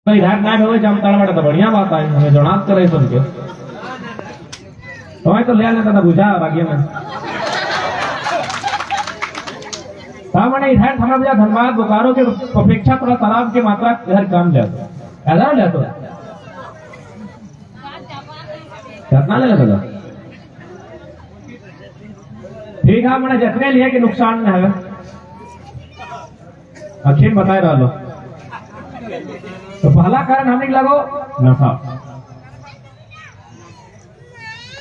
इधर ना हो जामताड़ा बड़ा तो बढ़िया बात है हमें जोनात करे सुन के तो ले लेता था बुझा बाकी में मैंने इधर हमारा बुझा धनबाद बोकारो के अपेक्षा थोड़ा तालाब की मात्रा इधर कम ले ऐसा ले तो कितना ले लेता ठीक है मैंने जितने लिए कि नुकसान न है अखिल बताए रहा लो तो पहला कारण हमने लगो नफा।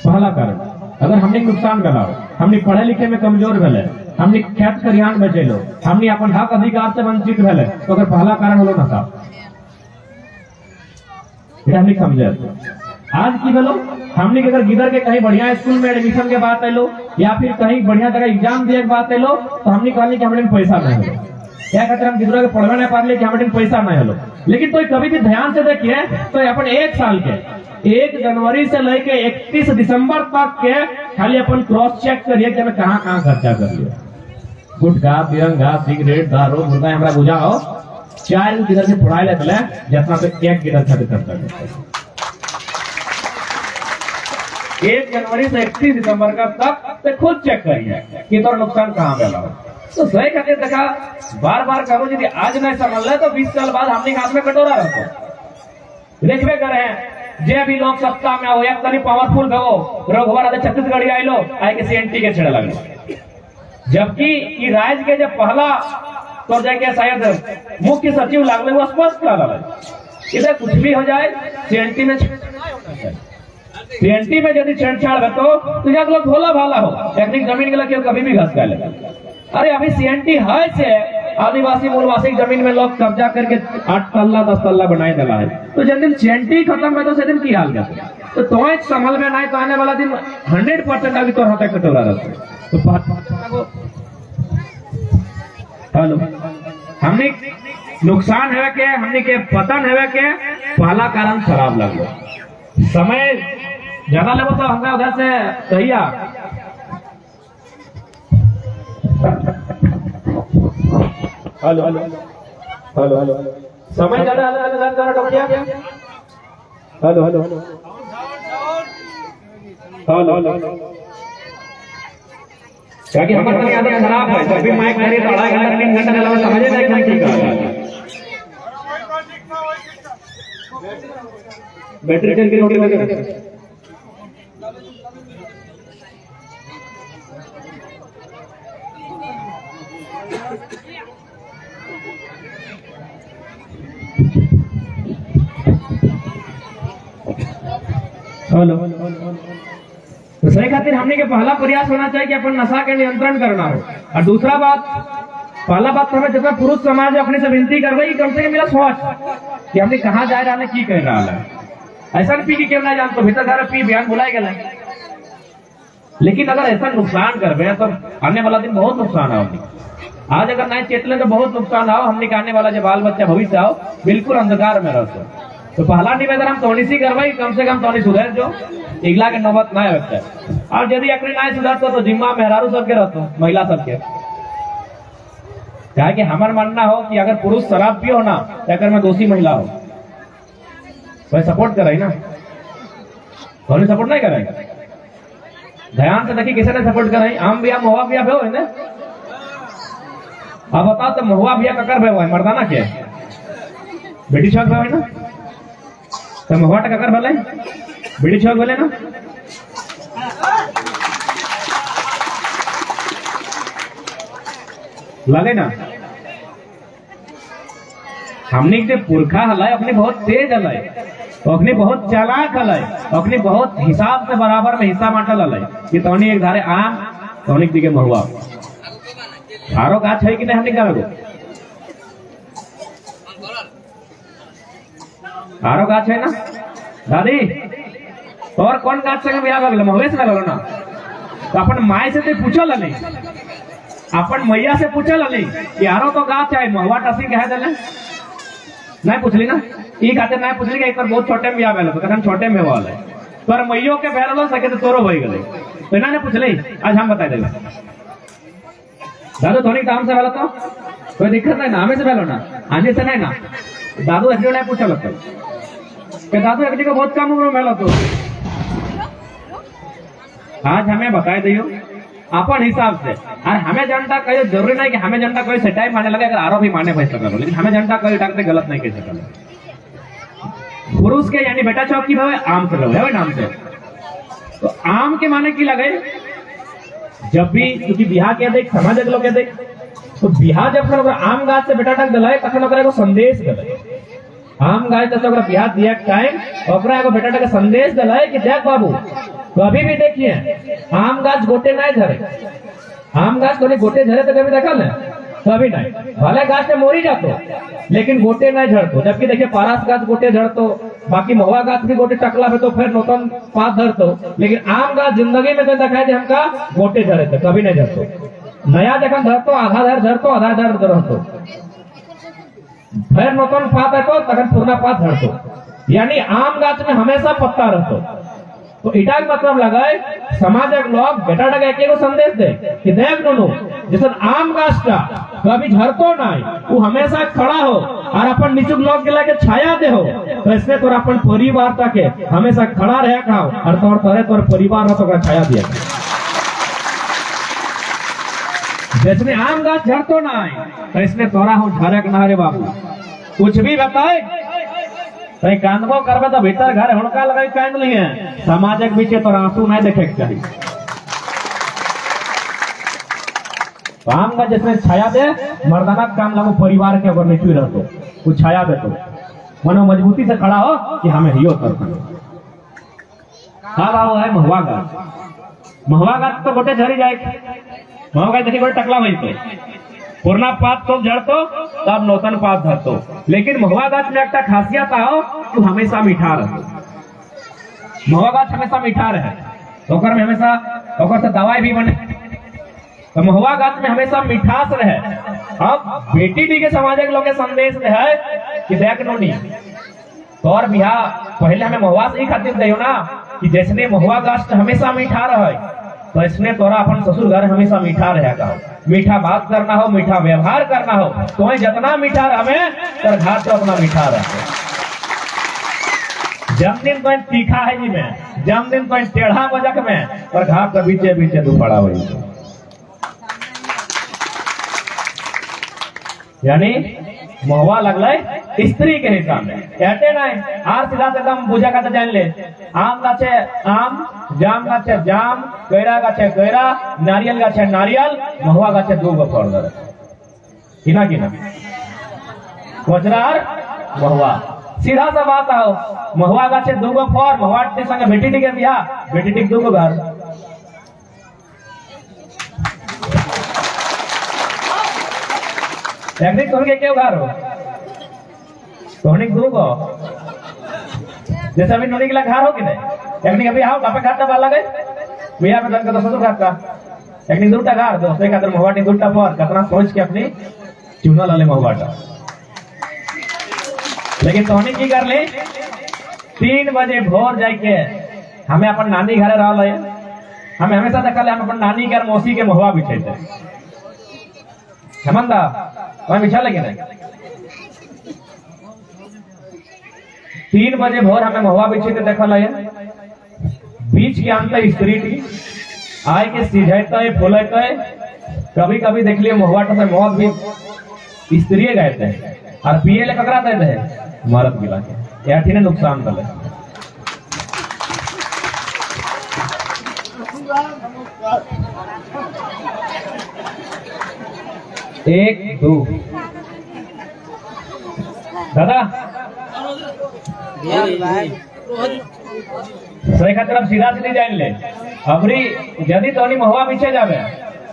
पहला कारण अगर हमने नुकसान कराओ हमने पढ़े लिखे में कमजोर भेले हमने खेत खरियान में चलो हमने अपन हक अधिकार से वंचित भेले तो अगर पहला कारण होलो नफा हमने समझे आज की बोलो हमने अगर गिदर के कहीं बढ़िया स्कूल में एडमिशन के बात लो या फिर कहीं बढ़िया जगह एग्जाम दिए के बात लो तो हमने कहने कि हमारे पैसा नहीं हो क्या कहते हम गिदर के पढ़वे नहीं पा रहे कि हमारे पैसा नहीं हलो लेकिन तो कभी भी ध्यान से देखिए तो अपन एक साल के 1 जनवरी से लेके 31 दिसंबर तक के खाली अपन क्रॉस चेक करिए कि हमें कहाँ कहाँ खर्चा कर लिया गुटखा तिरंगा सिगरेट दारू मुर्गा हमारा बुझाओ 4 गिदर से पढ़ाई लेते जितना तो 1 गिदर खाते खर्चा करते 1 जनवरी से 31 दिसंबर का तक खुद चेक करिए कि तो नुकसान कहाँ मिला तो सही कहते देखा बार बार करो यदि आज नहीं समझ ले तो 20 साल बाद हमने हाथ में कटोरा रखो देखबे करे हैं जे भी लोग सप्ताह में आओ एक तनी पावरफुल गो रघुवर आदे छत्तीसगढ़ी आइलो आए के सीएनटी के छेड़े लगलो जबकि ई राज्य के जब पहला तो जाके शायद मुख्य सचिव लागले वो स्पष्ट कर रहा है इधर कुछ भी हो जाए सीएनटी में सीएनटी में यदि छेड़छाड़ हो तो यह लोग भोला भाला हो टेक्निक जमीन के लिए कभी भी घस कर ले अरे अभी सीएनटी है से आदिवासी मूलवासी जमीन में लोग कब्जा करके 8 तल्ला 10 तल्ला बनाए दिला है तो जिस दिन सीएनटी खत्म है तो से दिन की हाल क्या तो संभल में नहीं तो आने वाला दिन 100% अभी तो होता कटोरा रहता तो हेलो हमने नुकसान है के हमने के पतन है के पहला कारण खराब लगो समय ज्यादा लगो तो हमें उधर से सही हेलो हेलो हेलो हेलो समय ज्यादा हेलो हेलो हेलो हेलो क्या कि हमारी आदत खराब है जब भी माइक करी तो 2.5 घंटा 3 घंटा लगा समझे नहीं ठीक है बैटरी चल के रोटी लगे हेलो तो सही खातिर हमने के पहला प्रयास होना चाहिए कि अपन नशा के नियंत्रण करना हो और दूसरा बात पहला बात हमें जितना पुरुष समाज अपने से विनती कर रही कम से कम मेरा सोच कि हमने कहाँ जा रहा है की कह रहा है ऐसा पी की क्यों ना जान तो भीतर घर पी बयान बुलाए गए लेकिन अगर ऐसा नुकसान कर तो आने वाला दिन बहुत नुकसान आओगे आज अगर नहीं चेत ले तो बहुत नुकसान आओ हमने आने वाला जो बाल बच्चा भविष्य आओ बिल्कुल अंधकार में रहो तो पहला निवेदन हम तोनी सी करवाई कम से कम तोनी सुधर जो इगला के नौबत ना रखते और यदि अकड़ी ना सुधरते तो जिम्मा मेहरारू सबके रहते महिला सबके क्या कि हमार मानना हो कि अगर पुरुष शराब पियो ना तो अगर मैं दोषी महिला हो वह सपोर्ट कर रही ना तोनी सपोर्ट नहीं कर रही ध्यान से देखिए किसी ने सपोर्ट कर रही आम बिया महुआ बिया भे ना अब बताओ तो महुआ बिया ककर भे है मर्दाना क्या बेटी छक भे ना तो महुआ ककर भले बेटी छक बोले ना लगे ना हमने के पुरखा हलाए अपने बहुत तेज हलाए अपने बहुत चालाक हलाए अपने बहुत हिसाब से बराबर में हिस्सा बांटल हलाए कि तोनी एक धारे आम तोनी दिखे महुआ आरो गाछ है कि नहीं हमने क्या आरो गाछ है ना दादी और कौन गाछ से बियाह कर महुए से ना तो अपन माए से पूछल हली अपन मैया से पूछल हली कि आरो तो गाछ है महुआ टसी कह दिले नहीं पूछली ना ई खातिर नहीं पूछली एक बार बहुत छोटे में बियाह भेल तो कथन छोटे में वाला है पर मैयो के भेल सके तो तोरो हो गए तो इन्होंने पूछली आज हम बता देंगे दादू धोनी काम से भेल तो कोई दिक्कत नहीं ना हमें से भेलो ना आने से नहीं ना दादू एसडी ने पूछा लगता कि दादू एसडी को बहुत कम उम्र में मिला तो आज हमें बताए दियो अपन हिसाब से। और हमें जनता कहीं जरूरी नहीं कि हमें जनता कोई सेटाई माने लगे, अगर आरोप भी माने पैसा करो, लेकिन हमें जनता कोई डॉक्टर गलत नहीं कह सकता। पुरुष के यानी बेटा चौक की भावे आम से लगे नाम से, तो आम के माने की लगे जब भी क्योंकि बिहार के देख समाज के लोग के देख तो बिहार जब आम गाछ से बेटा तक दिलाए तखन एगो संदेश दिलाए। आम गाछ से बिहार दिया टाइम एगो बेटा तक संदेश दिलाए कि देख बाबू कभी भी देखिए आम गाछ गोटे नहीं झरे, आम गाछ को गोटे झरे तो कभी देखा ना, कभी नहीं। भले गाछ से मोरी जातो लेकिन गोटे नहीं झड़तो, जबकि देखिए पारस गाछ गोटे झड़तो, बाकी महुआ गाछ भी गोटे टकला में तो फिर नूतन पात झड़तो, लेकिन आम गाछ जिंदगी में तो देखा है हमका गोटे झड़े थे, कभी नहीं झड़तो। नया जखन झड़तो आधा धर झड़तो आधा धर रहतो, फिर नूतन पात आतो तखन पुराना पात झड़तो, यानी आम गाछ में हमेशा पत्ता रहतो। तो इटा मतलब लगाए समाजक लोग बेटा टका एक संदेश दे कि देख नुनू जैसे आम गाछ का कभी झरतो नहीं, वो हमेशा खड़ा हो और अपन निचुक लोग के लाके छाया दे हो, तो इसमें तोर अपन परिवार तक हमेशा खड़ा रहे खाओ और तोर तोरे तोर परिवार तो छाया दिया। जैसे आम गाछ झरतो नहीं तो इसमें तोरा हो झरक ना रे बाबू, कुछ भी बताए कहीं कांदबो करबे तो भीतर घर हुड़का लगाई कांद नहीं है, समाजक बीचे तो आंसू नहीं देखे चाहिए। काम का जिसमें छाया दे मर्दाना काम लगो परिवार के अगर निचुई रहतो वो छाया दे तो मनो मजबूती से खड़ा हो कि हमें हियो करता। हाँ बाबू है महुआ गाछ, महुआ गाछ तो गोटे झरी जाए, महुआ गाछ देखिए गोटे टकला भाई पुरना पात तो झड़तो तब नूतन पात धरतो, लेकिन महुआ गाछ में एक खासियत आओ तो हमेशा मीठा रहे। महुआ गाछ हमेशा मीठा रहे तो में हमेशा से दवाई भी बने, तो महुआ गाछ में हमेशा मिठास रहे। अब बेटी दी के समाज के लोग के संदेश है कि देख नोनी तोर बिहार पहले हमें महुआ से ही खातिर दियो ना कि जैसे महुआ गाछ हमेशा मीठा रहे, तो इसमें तोरा अपन ससुर घर हमेशा मीठा रहेगा, मीठा बात करना हो, मीठा व्यवहार करना हो, तो जितना मीठा रहे तो घर तो अपना मीठा रहे। जन्मदिन तो तीखा है जी में, जन्मदिन तो टेढ़ा बजक में, पर घाट के बीचे बीचे दुपड़ा हुई, यानी महुआ लगल स्त्री के हिसाब में कहते नहीं आर सीधा से एकदम बुझा का जान ले। आम गाछे आम, जाम गाछे जाम, कैरा गाछे कैरा, नारियल गाछे नारियल, महुआ गाछे दो गो फल दे किना किना कोचरार महुआ। सीधा सा बात आओ, महुआ गाछे दो गो फल, महुआ के संगे बेटी के बियाह, बेटी दो गो घर। टेक्निक तो क्यों घर हो टोनिक दो गो, जैसे अभी नोनी के लिए घर हो कि नहीं, टेक्निक अभी आओ बापे घाट वाला गए भैया में दन का ससुर घाट का टेक्निक दूटा घर दोस्ते खातर महुआटी दूटा पर कितना सोच के अपनी चुना लाले महुआटा। लेकिन टोनिक की कर ले 3 बजे भोर जाके हमें अपन नानी घरे रह ले, हमें हमेशा देखा ले हम अपन नानी घर मौसी के महुआ बिछे थे हेमंता वहां बिछा लगे नहीं। 3 बजे भोर हमें महुआ बिछे थे देखा लगे, बीच के अंत स्त्री आए के सीझता है फूलता है, कभी कभी देख लिये महुआ से मौत भी स्त्री गए थे और पिए ले ककरा देते हैं मरद गिला के, या ने नुकसान कर ले। एक दो दादा सही तरफ सीधा सीधी जान ले अबरी यदि तो महुआ पीछे जावे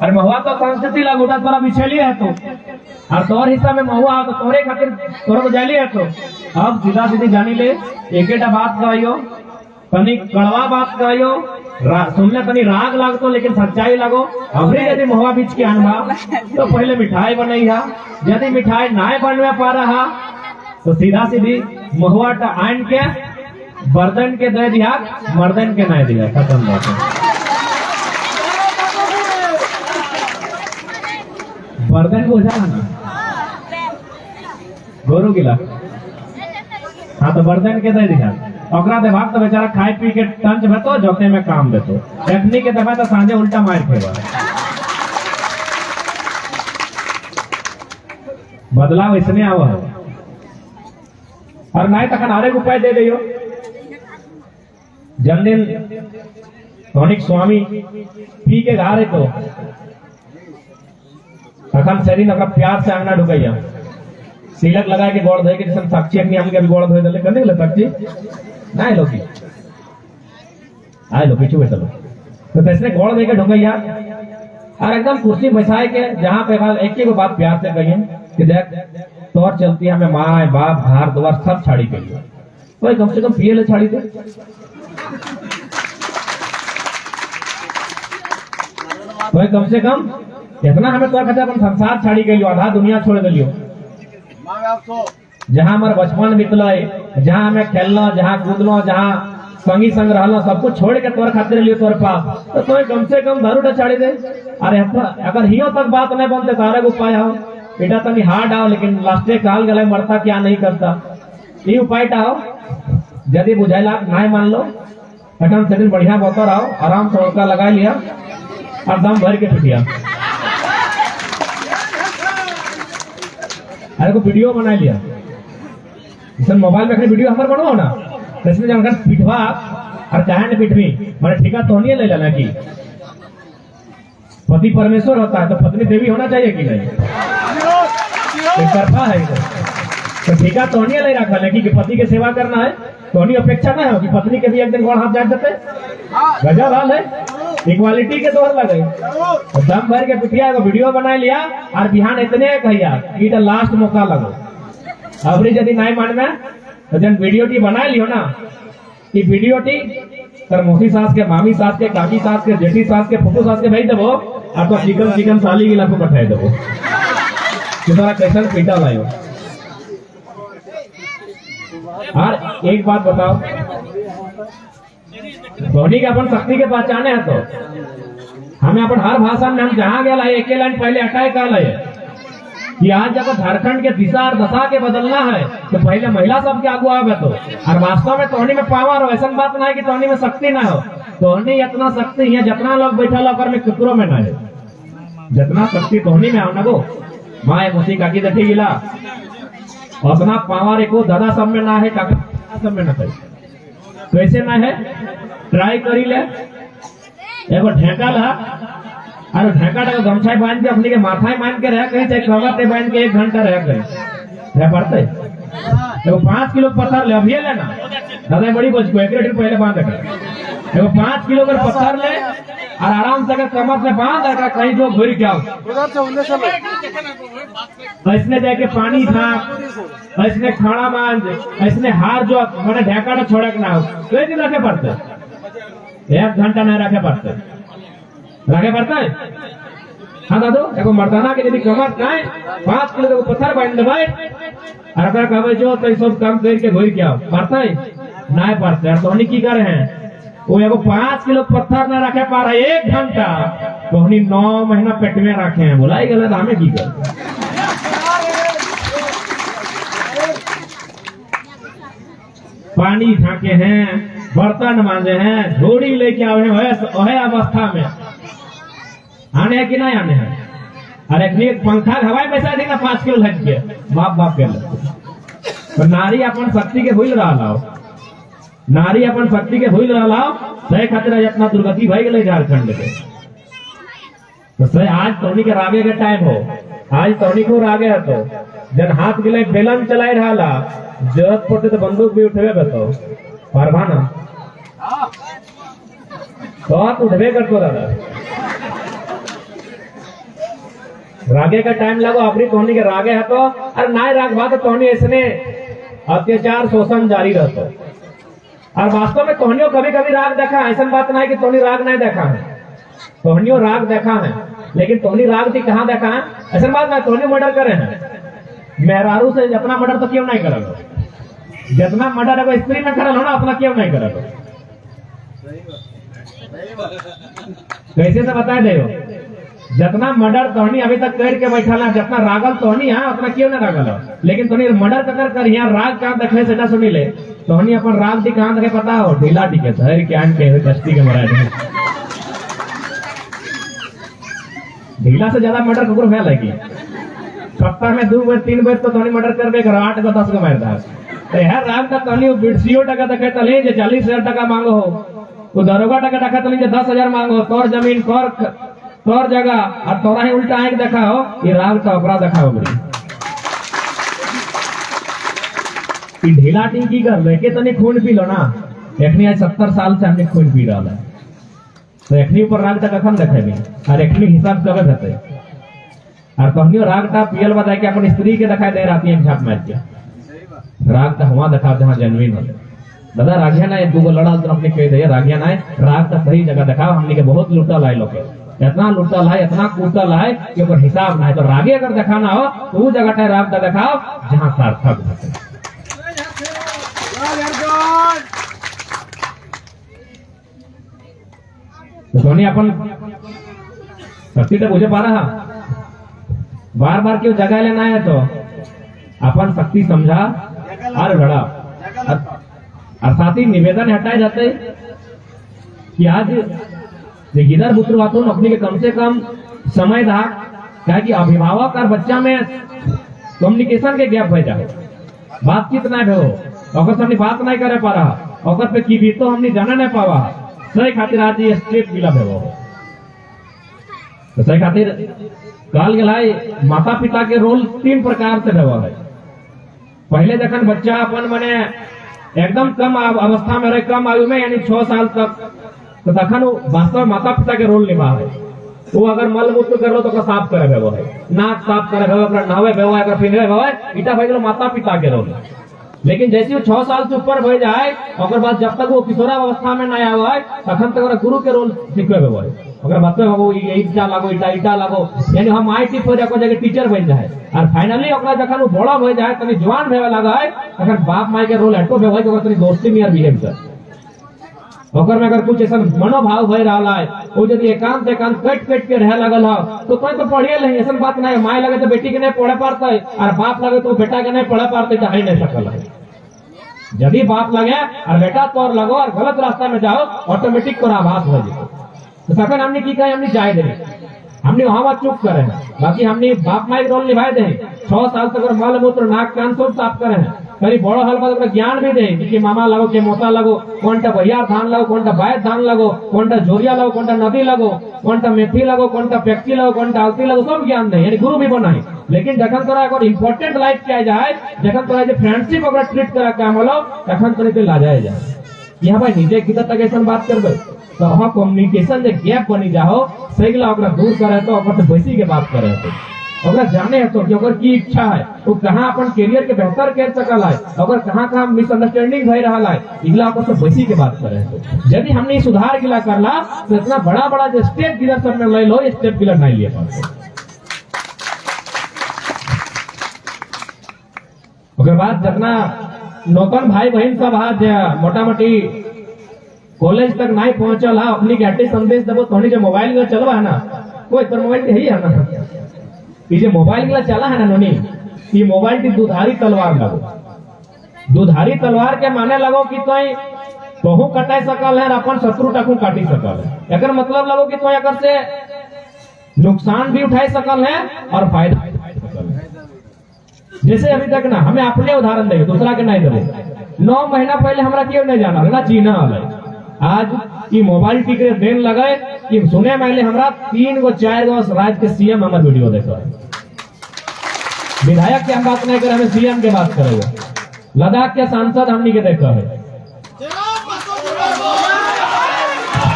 और महुआ तो संस्कृति लागूटा तोरा बिछेली है तो और तोर हिस्सा में महुआ तो तोरे खातिर तोरा तो जाली है तो अब सीधा सीधी जानी ले। एकेटा बात कहियो तनी कड़वा बात कहियो, सुनने तनी राग लागतो लेकिन सच्चाई लगो। अबरी यदि महुआ बीच के आनबा तो पहले मिठाई बनैहा, यदि मिठाई नाय बनवे पा रहा तो सीधा सीधी महुआ आन के बर्दन के दे दिया, मर्दन के नहीं दिया, खत्म बात है। बर्दन को उठा ना गोरू गिला हाँ तो बर्तन के दे दिखा ओकरा दे भाग तो बेचारा खाए पी के टंच भेतो जोते में काम देतो एखनी के दबा तो सांझे उल्टा मार खेबा बदलाव इसने आवा है और नहीं तक आरे उपाय दे दियो जन्मदिन धोनिक स्वामी पी के गा रहे तो अखन शरीर अगर प्यार से अंगना ढुकैया सिलक लगा के गोड़ धोए के जैसे साक्षी अपनी हमके अभी गोड़ धोए दले करने ले साक्षी नहीं लोगी आए लो पीछे बैठो तो तैसे गोड़ दे के ढुकैया और एकदम कुर्सी बैठाए के जहां पे एक ही बात प्यार से कहिए कि देख तोर चलती हमें माँ बाप घर द्वार सब छाड़ी गई कोई कम से कम पिए ले छाड़ी दे कोई कम से कम इतना हमें तो कहते अपन संसार छाड़ी गई आधा दुनिया छोड़ गई जहाँ हमारे बचपन बीतल जहाँ हमें खेलना जहाँ कूदना जहाँ संगी संग रहना सब कुछ छोड़ के तोर खातिर लियो तोर पास तो कोई कम से कम दारू छाड़ी दे अरे अगर हियो तक बात नहीं बनते तारे उपाय हो बेटा तनी हार्ड आओ लेकिन लास्टे काल गले मरता क्या नहीं करता ये उपाय टाओ यदि बुझाइला नहीं मान लो अटन से दिन बढ़िया बोतर आओ आराम से उनका लगा लिया और दम भर के छुटिया अरे को वीडियो बना लिया जैसे मोबाइल में वीडियो हमारे बनाओ ना इसमें जानकर पिटवा और चाहे न पिटवी मैंने ठेका तो नहीं ले लेना की पति परमेश्वर होता है तो पत्नी देवी होना चाहिए कि नहीं तरफा है तो ठेका तो नहीं ले रखा लेकिन पति की सेवा करना है तो नहीं अपेक्षा ना हो कि पत्नी के भी एक दिन गोड़ हाथ जाट देते गजब हाल है इक्वालिटी के दौर लगे तो दम भर के पिटिया को वीडियो बना लिया और बिहान इतने कहिया कि लास्ट मौका लगो अबरी यदि नहीं मान में तो जन वीडियो टी बना लियो ना कि वीडियो टी तर मोसी सास के मामी सास के काकी सास के जेठी सास के फुफू सास के भेज देवो और तो चिकन चिकन साली गिला को पठाई देवो कि तोरा कैसन पीटा लायो और एक बात बताओ धोनी के अपन शक्ति के पहचाने है तो हमें अपन हर भाषा में हम जहाँ गया एक लाइन पहले अटैक कर लाए कि आज जब झारखंड के दिशा और दशा के बदलना है तो पहले महिला सबके आगू आवे तो और वास्तव में टोनी में पावर हो ऐसा बात ना है कि टोनी में शक्ति ना हो टोनी इतना शक्ति है जितना लोग बैठा लोग में कुतरों में ना है जितना शक्ति टोनी में आओ ना वो माए मोसी काकी देखी गिला उतना पावर एक दादा सब में ना है काका सब में ना है कैसे ना है ट्राई करी ले एगो ढेका ला और ढेका का गमछा बांध के अपने के माथा बांध के रह कहीं चाहे कवर बांध के 1 घंटा रह गए रह पड़ते एगो 5 किलो पत्थर ले अभी लेना दादा बड़ी बोझ को 1 मिनट पहले बांध के एगो 5 किलो का पत्थर ले और आराम से अगर कमर से बांध रखा कहीं जो घुरी क्या ऐसने जाके पानी झाँक ऐसने खाना बांध ऐसने हार जो मैंने ढेका ना छोड़क ना हो तो दिन रखे पड़ते 1 घंटा नहीं रखे पड़ते रखे पड़ता है हाँ दादू एगो मर्दाना के यदि कमर खाए 5 किलो का पत्थर बांध दे भाई और अगर कहे जो तो सब काम करके घुरी क्या पड़ता है नहीं पड़ते और तो की कर रहे हैं वो एगो 5 किलो पत्थर न रखे पा रहा 1 घंटा तो 9 महीना पेट में रखे हैं बोला गलत हमें की कर पानी झाके हैं बर्तन मांजे हैं झोड़ी लेके आए हैं अवस्था में आने हैं कि नहीं आने हैं अरे एक पंखा हवाई पैसा देना 5 किलो लग के बाप बाप के तो नारी अपन शक्ति के भूल रहा हो नारी अपन शक्ति के भूल रहा सही खातिर इतना दुर्गति भई गए झारखंड के तो सही आज टोनी के रागे के टाइम हो आज टोनी को रागे है तो जन हाथ गिले बेलन चलाई रहा जरूरत पड़ते तो बंदूक भी उठे बताओ पारवा ना तो आप उठवे करते दादा रागे का टाइम लगो अपनी टोनी के रागे है तो अरे ना राग भाग टोनी इसने अत्याचार शोषण जारी रहता और वास्तव में टोनियो कभी कभी राग देखा है ऐसा बात नहीं कि टोनी राग नहीं देखा है टोनियो राग देखा है लेकिन टोनी राग थी कहाँ देखा है ऐसा बात नहीं टोनी मर्डर करे हैं मेहरारू से जितना मर्डर तो क्यों नहीं करेगा जितना मर्डर अगर स्त्री में करल हो ना अपना क्यों नहीं करेगा कैसे से बताए दे जितना मर्डर तोहनी अभी तक करके बैठा ना, जितना रागल तोहनी है उतना क्यों ना रागल हो, लेकिन तोहनी मर्डर कर यहाँ राग कहाँ देखे सेटा सुनी ले, तोहनी अपन राग दी कहाँ देखे पता हो, ढीला टिके शहर के आन के कश्ती के मरा ढीला से ज्यादा मर्डर ककरो है लगी। सप्ताह में 2 बार 3 बार तो तोहनी मर्डर करबे कर, 8 को 10 को मार दा यार राग का तोहनी 150 टका देखे तले जे 40,000 टका मांगो हो, तो दरोगा टका टका तले जे 10,000 मांगो, तोर जमीन तोर जगह और तोरा ही उल्टा आंख देखा हो, ये राग का अपराध देखा हो बड़ी ढीला टीम की कर लो के तने खून पी लो ना, एखनी आज 70 साल से हमने खून पी रहा है, तो एखनी ऊपर राग तक कखन देखे भी और एखनी हिसाब कब रहते और तोहनी राग टा पियल बता के अपन स्त्री के दिखाई दे रही है झाप मार के, राग का हुआ दिखा जहाँ जन्मीन हो दादा रागिया ना 2 लड़ा तो अपने कह दे रागिया ना राग का सही जगह दिखाओ, हमने के बहुत लुटा लाए लोग इतना लुटल है इतना कूटल है कि ऊपर हिसाब ना है, तो रागे अगर दिखाना हो तो वो जगह राग का दिखाओ जहाँ सार्थक होते। तो सोनी अपन शक्ति तो मुझे पा रहा बार बार क्यों जगह लेना है, तो अपन शक्ति समझा और लड़ा और साथ ही निवेदन हटाए जाते कि आज गिदर पुत्र बातों अपने के कम से कम समय था क्या कि अभिभावक और बच्चा में कम्युनिकेशन के गैप हो जाए, बातचीत ना हो और हमने बात नहीं करे पा रहा और पे की भी तो हमने जाना नहीं पावा, सही खातिर आज ये स्टेट विलप है वो, तो सही खातिर काल गलाई माता पिता के रोल 3 प्रकार से रहा है। पहले जखन बच्चा अपन मने एकदम कम अवस्था में रहे, कम आयु में यानी 6 साल तक, तो तखन वास्तव माता पिता के रोल निभा है। वो अगर मल मूत्र कर लो तो साफ करे वो है, नाक साफ करे वो, नहावे वो है, पिंधे वो है, इटा भाई माता पिता के रोल। लेकिन जैसे वो 6 साल से ऊपर हो जाए और बाद जब तक वो किशोरा अवस्था में नहीं आया है तखन तक गुरु के रोल सीखे वो है, अगर बच्चे बाबू ईटा लागो ईटा लागो यानी हम आई टिप हो जाए जगह टीचर बन जाए और फाइनली जखन वो बड़ा हो जाए तनी जवान भेवे लगा है तखन बाप माई के रोल हटो भेवे तो तनी दोस्ती में बिहेव कर ओकर में अगर कुछ ऐसा मनोभाव हो रहा है वो यदि एकांत कट के रह लगल हो तो कोई तो पढ़िए नहीं, ऐसा बात नहीं, माए लगे तो बेटी के नहीं पढ़े पाते और बाप लगे तो बेटा के नहीं पढ़े पाते तो है नहीं सकल है। यदि बाप लगे और बेटा तोर लगो और गलत रास्ता में जाओ ऑटोमेटिक तोर आभास हो जाए, तो सफेद हमने की कहे हमने जाए दे हमने वहां चुप करे, बाकी हमने बाप माई रोल निभाए दे 6 साल तक मल मूत्र नाक कान सब साफ करे हैं, कहीं बड़ो हल बाद ज्ञान भी दे कि मामा लगो के मोता लगो, कौनटा बहियार धान लगो, कौनटा बाय धान लगो, कौनटा जोरिया लगो, कौनटा नदी लगो, कौनटा मेथी लगो, कौनटा पेक्सी लगो, कौनटा आलती लगो, सब ज्ञान दे यानी गुरु भी बनाए। लेकिन जखन तोरा अगर इम्पोर्टेंट लाइफ किया जाए, जखन तोरा फ्रेंडशिप अगर ट्रीट करा काम होलो तखन तोरे ला जाए यहाँ भाई नीचे की तक ऐसा बात करबे तो वहाँ कम्युनिकेशन जो गैप बनी जाओ सही दूर करे तो बैसी के बात करे तो जाने है तो कि अगर की इच्छा है तो कहाँ अपन करियर के बेहतर कर सकल है, अगर कहाँ मिसअंडरस्टैंडिंग हो रहा है इगला आपस बैसी के बात करे तो यदि हमने सुधार गिला करला तो इतना बड़ा जो स्टेट गिलर सब में ले लो स्टेट गिलर नहीं लिए पाते। उसके बाद जितना नौतन भाई बहन सब आज मोटा मोटी कॉलेज तक नहीं पहुंचल है अपनी के संदेश देवो तो जो मोबाइल में चलवा है ना कोई तो मोबाइल ही है ना, ये मोबाइल के चला है ना नोनी ये मोबाइल की दुधारी तलवार लगो, दुधारी तलवार के माने लगो कि तोहू कटाई सकल है अपन शत्रु टकू काटी सकल है, अगर मतलब लगो कि तो अगर से नुकसान भी उठाई सकल है और फायदा भी उठाई सकल है। जैसे अभी तक ना हमें अपने उदाहरण देंगे दूसरा के नहीं देंगे, 9 महीना पहले हमारा क्यों नहीं जाना ना चीना वाले आज की मोबाइल टीके देन लगे कि सुने पहले हमारा 3 गो 4 गो राज्य के सीएम हमारे वीडियो देखा है, विधायक की हम बात नहीं करें हमें सीएम के बात करेंगे, लद्दाख के सांसद हमनी के देखा है,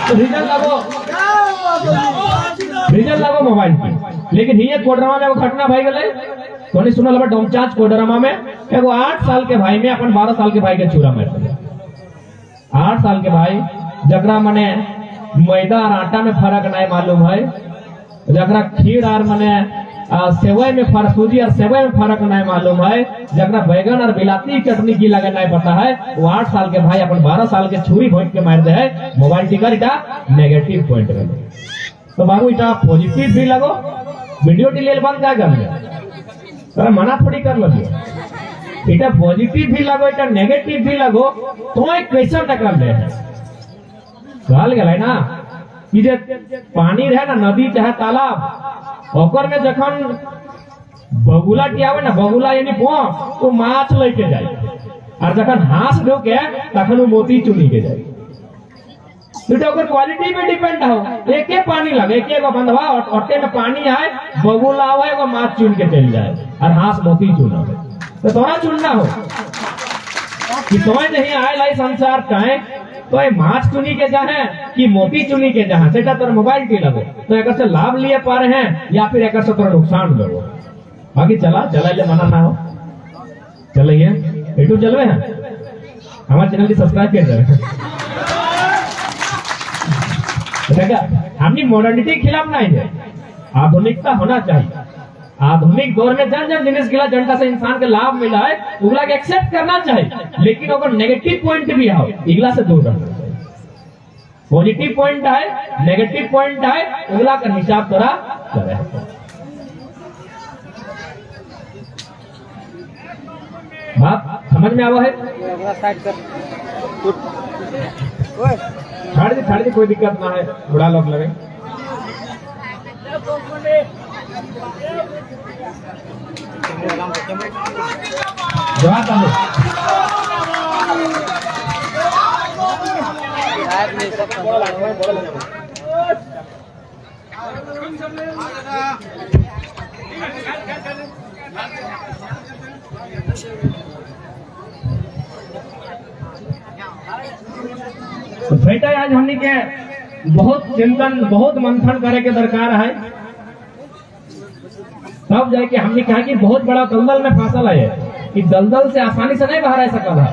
तो रिजल्ट लगो मोबाइल की। लेकिन ये कोडरमा में घटना भाई गए तो नहीं सुना लगा डोमचाच कोडरमा में एगो 8 साल के भाई में अपन 12 साल के भाई के चूरा मार दिया, 8 साल के भाई जकरा मने मैदा और आटा में फर्क नहीं मालूम है, जकरा खीर और मने सेवई में फर्क सूजी और सेवई में फर्क नहीं मालूम है, जकरा बैगन और बिलाती चटनी की लगे नहीं पता है, वो 8 साल के भाई अपन 12 साल के छुरी भोंक के मार दे है मोबाइल टिकर नेगेटिव पॉइंट रहे। तो बाबू इटा पॉजिटिव भी लगो, वीडियो डिलीट बंद क्या कर लिया, तो मना थोड़ी कर लगे, इटा पॉजिटिव भी लगो इटा नेगेटिव भी लगो, तो कैसा टकर ले कहल गए ना कि जे पानी रहे ना नदी चाहे तालाब ओकर में जखन बगुला टियावे ना बगुला यानी पोंख तो माछ लेके जाए और जखन हाथ ढोके तखन वो मोती चुनी के जाए। तो ओकर क्वालिटी पे डिपेंड हो, एक एक पानी लगे एक एक बंधवा ओटे में पानी आए बगुला आवे वो माछ चुन के चल जाए और हाथ मोती चुना तो तोरा चुनना हो कि तुम्हें नहीं आए लाई संसार चाहे तो ये माछ चुनी के जाए कि मोती चुनी के जहाँ सेटा तोर मोबाइल की लगो तो एक से लाभ लिए पा रहे हैं या फिर एक से तोरा नुकसान लगो। बाकी चला ले मना ना हो चलिए यूट्यूब चलवे हैं हमारे चैनल की सब्सक्राइब कर दे हमने मॉडर्निटी के खिलाफ नहीं है, आधुनिकता होना चाहिए। आधुनिक दौर में जन जन जिनिस गिला जनता से इंसान के लाभ मिला है उगला के एक्सेप्ट करना चाहिए, लेकिन अगर नेगेटिव पॉइंट भी हो इगला से दूर रहना चाहिए। पॉजिटिव पॉइंट है नेगेटिव पॉइंट है उगला का हिसाब करा करे। बात समझ में आवा है? छाड़ दे कोई दिक्कत ना है, बड़ा लोग लगे जवाब दो। तो बेटा आज हमने के बहुत चिंतन बहुत मंथन करे के दरकार है, तब जाके हमने कहा कि बहुत बड़ा दलदल में फांसल है कि दलदल से आसानी से नहीं बाहर आ सकल है।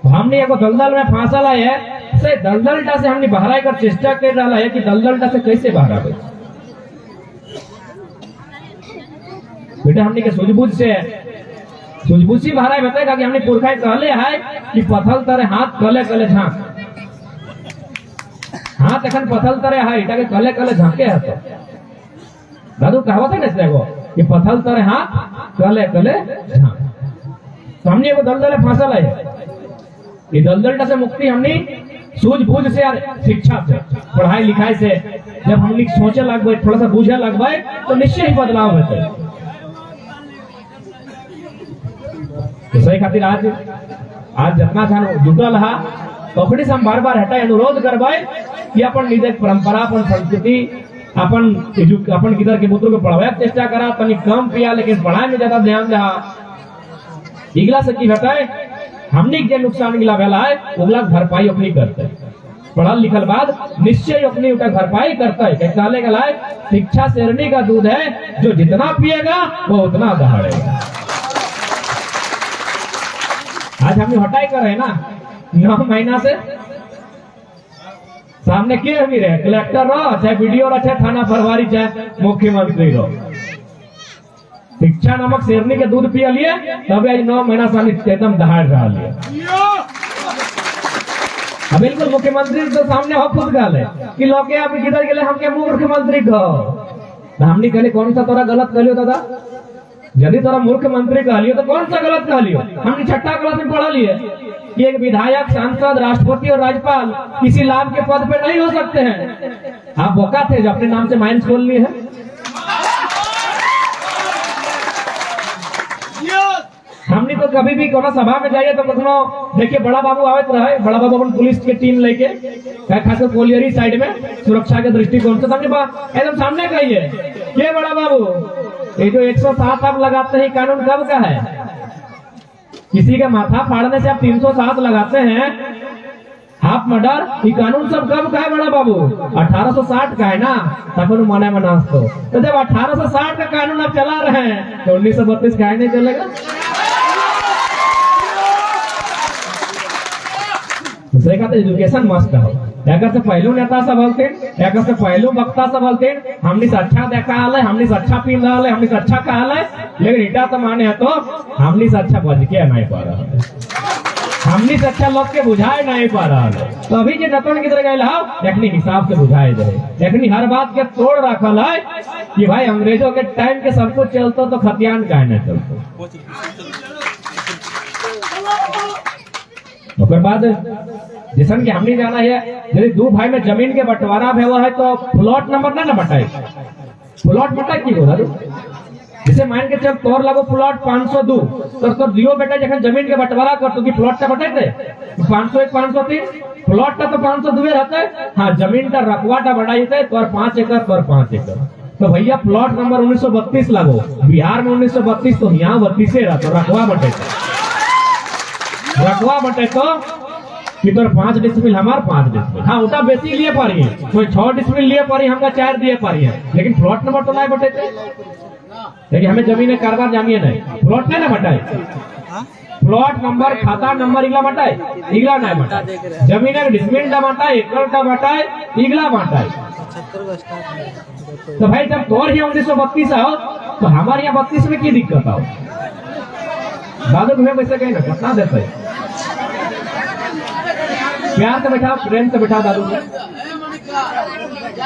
तो हमने एगो दलदल में फांसल है से दलदलटा से हमने बाहर कर चेष्टा कर रहा है कि दलदलटा से कैसे बाहर आवे। बेटा हमने के सूझबूझ से बाहर बताएगा कि हमने पुरखा कहले है कि पथल तरे हाथ कले कले झांक हाथ एखन पथल तरे है इटा के कले कले झांके है। तो दादू कहावत है ना इसको कि पथल तरे हाथ कले कले झांक। तो हमने वो दलदल फांसल है, ये दलदलटा से मुक्ति हमने सूझबूझ से और शिक्षा से पढ़ाई लिखाई से जब हमने सोचे लगभे थोड़ा सा बूझे लगभे तो निश्चय ही बदलाव होते। तो सही खातिर आज जितना जन जुटल है तो से हम बार बार हटाए अनुरोध करवाए कि अपन निजे परंपरा अपन संस्कृति अपन किधर के पुत्र को पढ़ावे चेष्टा करा, तनी कम पिया लेकिन पढ़ाई में ज्यादा ध्यान दे। इगला से की बताए हमने के नुकसान गिला भेला है उगला भरपाई अपनी करते पढ़ल लिखल बाद निश्चय अपनी उठा भरपाई करता है। कहले गला शिक्षा शेरनी का दूध है, जो जितना पिएगा वो उतना दहाड़ेगा। आज हमने हटाई कर रहे ना 9 महीना से सामने के भी रहे कलेक्टर रहो चाहे वीडियो रहो चाहे थाना प्रभारी चाहे मुख्यमंत्री रहो, शिक्षा नामक शेरनी के दूध पिया लिए तब आज 9 महीना सामने एकदम दहाड़ रहा लिए। बिल्कुल मुख्यमंत्री तो सामने हो खुद गाल है कि लोग आप किधर गए हम क्या मुख्यमंत्री कहो। हमने कहले कौन सा तोरा गलत कहलियो दादा, यदि तोरा मुख्यमंत्री कहलियो तो कौन सा गलत कहलियो। हमने 6ठा क्लास में पढ़ा लिए कि एक विधायक सांसद राष्ट्रपति और राज्यपाल किसी लाभ के पद पे नहीं हो सकते हैं। आप बोका थे जो अपने नाम से माइंस खोल लिए है। हमने तो कभी भी कोनो सभा में जाइए तो कखनो देखिए बड़ा बाबू आवत रहे, बड़ा बाबू अपन पुलिस के टीम लेके खासकर कोलियरी साइड में सुरक्षा के दृष्टिकोण से हमने एकदम सामने कहिए ये बड़ा बाबू ये जो 107 आप लगाते हैं कानून कब का है? किसी का माथा फाड़ने से आप 307 लगाते हैं हाफ मर्डर, ये कानून सब कब का है बड़ा बाबू? 1860 का है ना, तब मना मनास तो जब 1860 का कानून आप चला रहे हैं तो 1932 का नहीं चलेगा। दूसरे का तो एजुकेशन मस्त हो, एक से पहलू नेता सब बोलते एक से पहलू वक्ता सब बोलते हमने से अच्छा देखा है हमने से अच्छा पीन रहा है हमने से अच्छा कहा है, लेकिन इटा तो माने है तो हमने से अच्छा बज के नहीं पा रहा है। हमनी से अच्छा लोग के बुझाए नहीं पा रहा है। तो अभी जो नतन की तरह गए एक हिसाब से बुझाए जाए, एक हर बात के तोड़ रखल है कि भाई अंग्रेजों के टाइम के सब कुछ चलता तो खतियान का न चलता। उसके बाद जैसन कि हमने जाना है यदि दो भाई में जमीन के बंटवारा हुआ है तो प्लॉट नंबर ना बटाए, प्लॉट बटाए की होगा जैसे मान के चल तोर लगो प्लॉट 502 तो दियो बेटा जखन जमीन के बंटवारा कर तो की प्लॉट का बटाते 501 503 प्लॉट का तो 502 रहता है। हाँ जमीन का रकबा का बढ़ाई थे तो 5 एकड़ पर 5 एकड़ तो भैया प्लॉट नंबर 1932 लगो बिहार में 1932 तो यहाँ 32 रहा तो रकबा बटे तो कि तोर 5 डिसमिल हमार 5 डिसमिल। हाँ उतना बेसी लिए पा रही है, कोई 6 डिसमिल लिए पा रही है, हमका 4 दिए पा रही है, लेकिन प्लॉट नंबर तो नहीं बटे थे। लेकिन हमें जमीन कारोबार जानिए नहीं, प्लॉट नहीं ना बटाए, प्लॉट नंबर खाता नंबर इगला बटाए, इगला नहीं बटाए, जमीन डिसमिल का बटाए, एकड़ का बटाए, इगला बटाए। तो भाई जब तोर ही 1932 आओ तो हमारे यहाँ 32 में की दिक्कत आओ? दादू तुम्हें वैसे कहीं ना कितना देते प्यार से बैठाओ, प्रेम से बैठाओ दादू,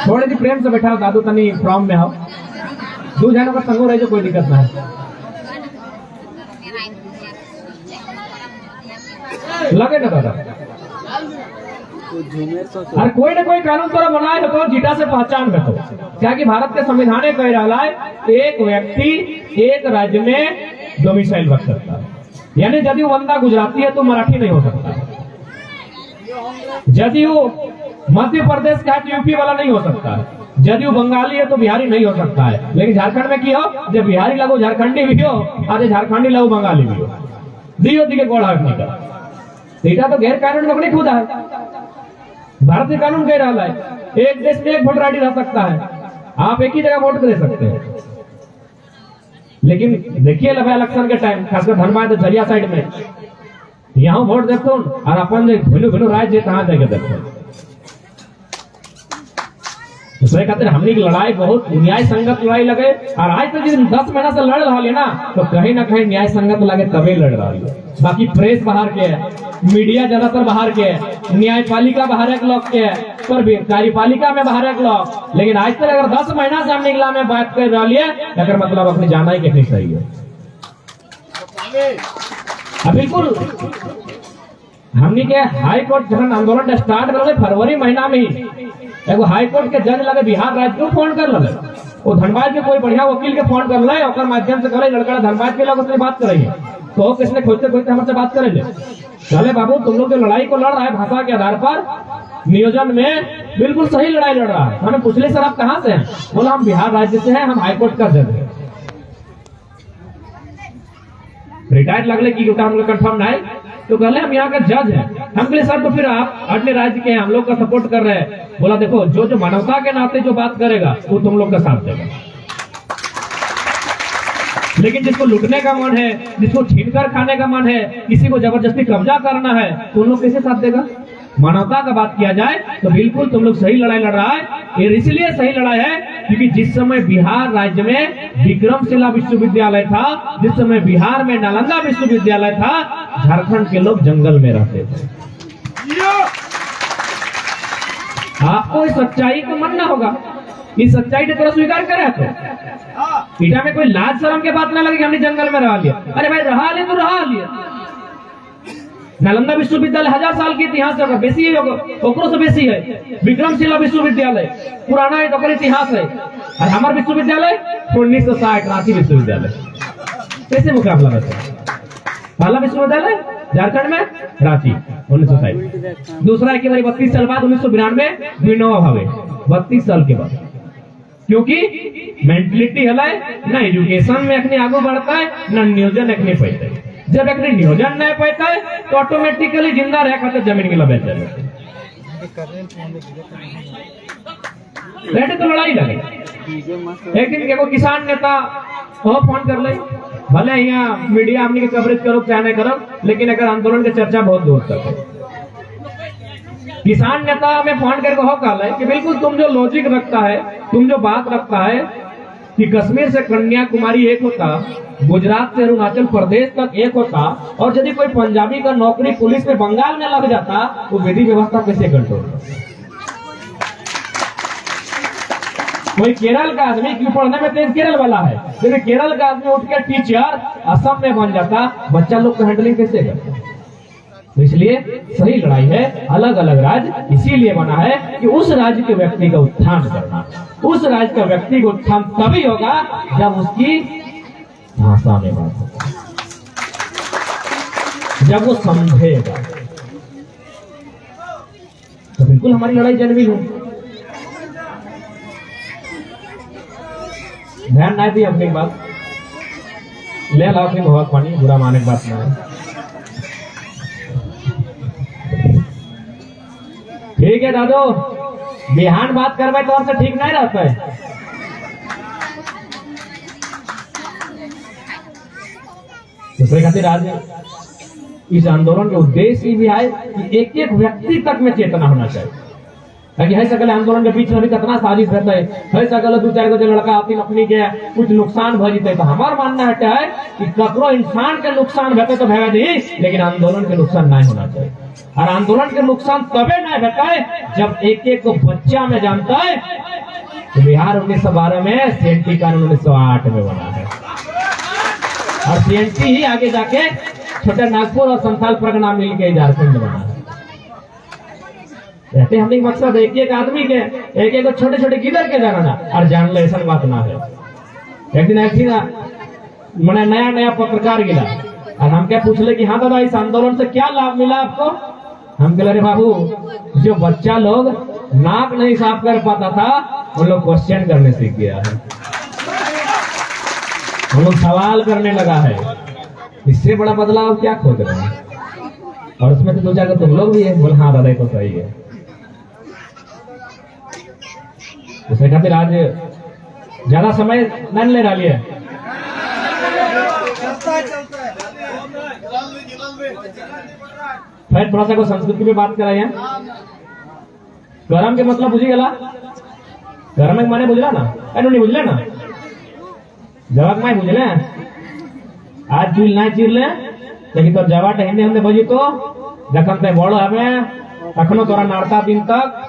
थोड़ी सी प्रेम से बैठाओ दादू, तनी फ्रॉम में आओ, दो जनों का संगो रहे जो कोई दिक्कत ना है। लगे ना दादा और कोई ना कोई कानून तोरा बनाए तो जीटा से पहचान रखो, क्या कि भारत के संविधान कह रहा है एक व्यक्ति एक राज्य में डोमिसाइल रख सकता है, यानी यदि वो बंदा गुजराती है तो मराठी नहीं हो सकता, यदि वो मध्य प्रदेश का है तो यूपी वाला नहीं हो सकता है, यदि वो बंगाली है तो बिहारी नहीं हो सकता है। लेकिन झारखंड में की हो जब बिहारी लगो झारखंडी भी हो और झारखंडी लगो बंगाली भी हो, दियो दिखे गोड़ा निकल तो गैर कानून लोग नहीं खुदा है। भारतीय कानून कह रहा है एक देश में एक वोटर आईडी रह सकता है, आप एक ही जगह वोट दे सकते हैं। लेकिन देखिए लगा इलेक्शन के टाइम खासकर धनबाद झरिया साइड में यहाँ वोट देखते और अपन भिन्न भिन्न राज्य कहाँ जाके देखते दूसरे खातिर हमने की लड़ाई बहुत न्याय संगत लड़ाई लगे और आज तो जिस 10 महीना से लड़ रहा है ना तो कहीं ना कहीं न्याय संगत लगे तभी लड़ रहा है। बाकी प्रेस बाहर के है, मीडिया ज्यादातर बाहर के है, न्यायपालिका बाहर एक लोग के है, पर भी कार्यपालिका में बाहर एक लोग। लेकिन आज तक अगर 10 महीना से हम निकला में बात कर रहा है अगर मतलब अपनी जाना ही कितनी सही है। बिल्कुल हमने के हाई कोर्ट जब आंदोलन स्टार्ट कर फरवरी महीना में ही एगो हाई कोर्ट के जज लगे बिहार राज्य को फोन कर लगे, वो धनबाद के कोई बढ़िया वकील के फोन कर ले और माध्यम से करे लड़का धनबाद के लोग उससे बात करेंगे तो किसने खोजते खोजते हमसे बात करेंगे, चले बाबू तुम लोग जो लड़ाई को लड़ रहा है भाषा के आधार पर नियोजन में बिल्कुल सही लड़ाई लड़ रहा है। हमें पूछले सर आप कहाँ से हैं? बोला हम बिहार राज्य से हैं, हम हाईकोर्ट का जज है। रिटायर्ड लगले की हम लोग कंफर्म ना है तो कहले हम यहाँ का जज है। हम कहले सर तो फिर आप अन्य राज्य के हैं, हम लोग का सपोर्ट कर रहे हैं। बोला देखो जो जो मानवता के नाते जो बात करेगा वो तुम लोग का साथ देगा, लेकिन जिसको लूटने का मन है, जिसको छीनकर खाने का मन है, किसी को जबरदस्ती कब्जा करना है तो उन लोग कैसे साथ देगा? मानवता का बात किया जाए तो बिल्कुल तुम लोग सही लड़ाई लड़ रहा है। ये इसलिए सही लड़ाई है क्योंकि जिस समय बिहार राज्य में विक्रमशिला विश्वविद्यालय था, जिस समय बिहार में नालंदा विश्वविद्यालय था, झारखंड के लोग जंगल में रहते थे। आपको इस सच्चाई को मानना होगा, इस सच्चाई को थोड़ा स्वीकार करे तो इटा में कोई लाज शर्म के बात ना लगे कि हमने जंगल में रहा लिया। अरे भाई रहा लिया तो रहा लिया। नालंदा विश्वविद्यालय 1000 साल के इतिहास है, बेसी है, ओकरो से बेसी है। विक्रमशिला विश्वविद्यालय पुराना है, तो इतिहास है। और हमारे विश्वविद्यालय 1960 रांची विश्वविद्यालय, कैसे मुकाबला रहता है? पहला विश्वविद्यालय झारखंड में रांची 1960, दूसरा एक बार 32 साल बाद 1992 विनोबा भावे 32 साल के बाद, क्योंकि मेंटलिटी है ना एजुकेशन में अखनी आगे बढ़ता है ना नियोजन अखनी पैता है। जब एक नियोजन नहीं पैता है तो ऑटोमेटिकली जिंदा रह खाते जमीन के लबे चले तो लड़ाई लगे। एक दिन देखो किसान नेता वो फोन कर ले, भले यहाँ मीडिया हमने के कवरेज करो चाहे नहीं करो, लेकिन अगर आंदोलन की चर्चा बहुत दूर तक है। किसान नेता में फोन करके हो कहा कि बिल्कुल तुम जो लॉजिक रखता है, तुम जो बात रखता है कि कश्मीर से कन्याकुमारी एक होता, गुजरात से अरुणाचल प्रदेश तक एक होता, और यदि कोई पंजाबी का नौकरी पुलिस में बंगाल में लग जाता तो विधि व्यवस्था कैसे कंट्रोल होता? कोई केरल का आदमी, क्यों पढ़ने में तेज केरल वाला है, यदि केरल का आदमी उठ के टीचर असम में बन जाता, बच्चा लोग को हैंडलिंग कैसे करता? तो इसलिए सही लड़ाई है, अलग अलग राज्य इसीलिए बना है कि उस राज्य के व्यक्ति का उत्थान करना। उस राज्य का व्यक्ति का उत्थान तभी होगा जब उसकी भाषा में बात होगा, जब वो समझेगा। तो बिल्कुल हमारी लड़ाई जनवी है। ध्यान ना दी अपनी बात, ले लाओ फिर बहुत पानी, बुरा माने की बात ना है। ठीक है दादो, बिहान बात करवाए तो आपसे ठीक नहीं रहता है। दूसरे खातिर आज इस आंदोलन के उद्देश्य भी है कि एक एक व्यक्ति तक में चेतना होना चाहिए, ताकि है सकल आंदोलन के बीच में भी कितना साजिश रहता है सकल दो चार जो लड़का अपनी अपनी के कुछ नुकसान भ जीते। तो हमारा मानना है कि ककरो इंसान के नुकसान भेटे तो भेगा दी, लेकिन आंदोलन के नुकसान नहीं होना चाहिए। और आंदोलन के नुकसान तबे नहीं भेटा जब एक एक को बच्चा में जानता है कि बिहार 1912 में सीएनटी कानून 1908 में बना है, और सीएनटी ही आगे जाके छोटे नागपुर और संथाल परगना मिल के झारखंड बना है। रहते हमने मकसद एक एक आदमी के, एक एक छोटे छोटे किधर के जानना और जान ले, ऐसा बात ना है। एक दिन ऐसी ना मैंने नया नया पत्रकार गिला और हम क्या पूछ ले कि हाँ दादा इस आंदोलन से क्या लाभ मिला आपको? हम कह रहे बाबू, जो बच्चा लोग नाक नहीं साफ कर पाता था उन लोग क्वेश्चन करने सीख गया है, हम लोग सवाल करने लगा है। इससे बड़ा बदलाव क्या खोज रहे हैं? और उसमें तो दो चार तुम लोग भी है। बोल हाँ दादा तो सही है। उसने खातिर आज ज्यादा समय नहीं ले रहा है। फिर थोड़ा सा को संस्कृति में बात कराए। गरम के मतलब बुझी गला, गरम के माने बुझला ना, नहीं बुझले ना, जवाब नहीं बुझले। आज चूल नहीं चिर ले, लेकिन तो जवाब हिंदे हिंदे बजी तो जखन ते बड़ हमें तखनो तोरा नारता दिन तक